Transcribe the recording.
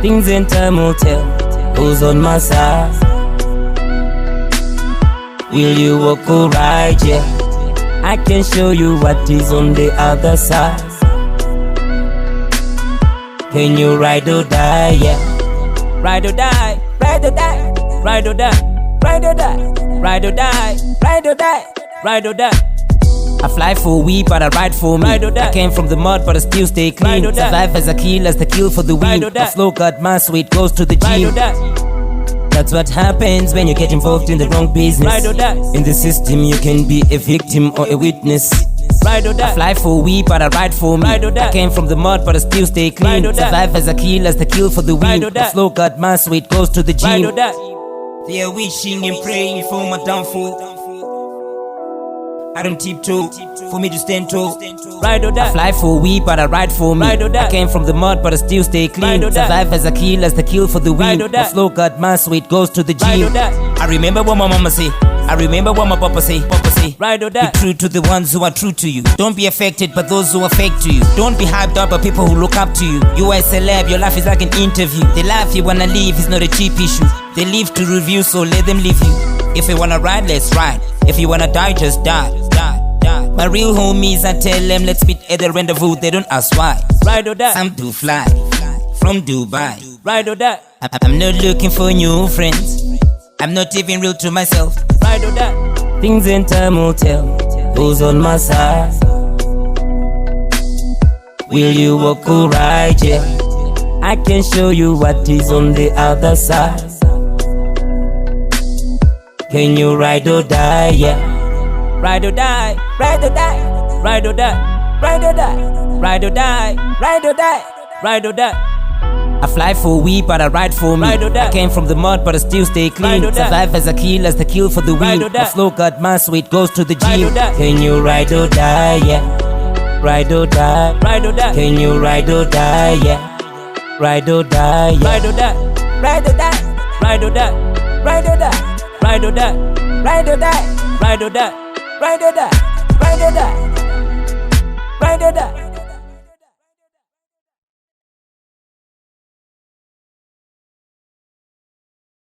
Things in time will tell who's on my side. Will you walk or ride, yeah? I can show you what is on the other side. Can you ride or die, yeah? Ride or die, ride or die, ride or die, ride or die, ride or die, ride or die, ride or die. I fly for we, but I ride for me. I came from the mud, but I still stay clean. Survive as I kill, as the kill for the win. My flow got my sweet goes to the gym. That's what happens when you get involved in the wrong business. In the system, you can be a victim or a witness. I fly for we, but I ride for me. I came from the mud, but I still stay clean. Survive as I kill, as the kill for the win. My flow got my sweet goes to the gym. They are wishing and praying for my downfall. I don't tiptoe for me to stand tall. I fly for we, but I ride for me. I came from the mud, but I still stay clean. Survive as I kill, as the kill for the win. My flow got my sweet goes to the gym. I remember what my mama say. I remember what my papa say. Be true to the ones who are true to you. Don't be affected by those who are fake to you. Don't be hyped up by people who look up to you. You are a celeb, your life is like an interview. They laugh you wanna leave, it's not a cheap issue. They live to review, so let them leave you. If you wanna ride, let's ride. If you wanna die, just die. My real homies, I tell them let's meet at the rendezvous. They don't ask why. Ride or die. Some do fly from Dubai. Ride or die. I'm not looking for new friends. I'm not even real to myself. Ride or die. Things in time will tell who's on my side. Will you walk or ride, yeah? I can show you what is on the other side. Can you ride or die, yeah? Ride or die, ride or die, ride or die, ride or die, ride or die, ride or die, ride or die. I fly for we, but I ride for me. I came from the mud, but I still stay clean. Survive as I kill, as the kill for the win. My flow got my sweet goes to the gym. Can you ride or die, yeah? Ride or die, ride or die. Can you ride or die, yeah? Ride or die, yeah. Ride or die, ride or die, ride or die, ride or die, ride or die, ride or die, ride or die. Ride or die, ride or die, ride or die.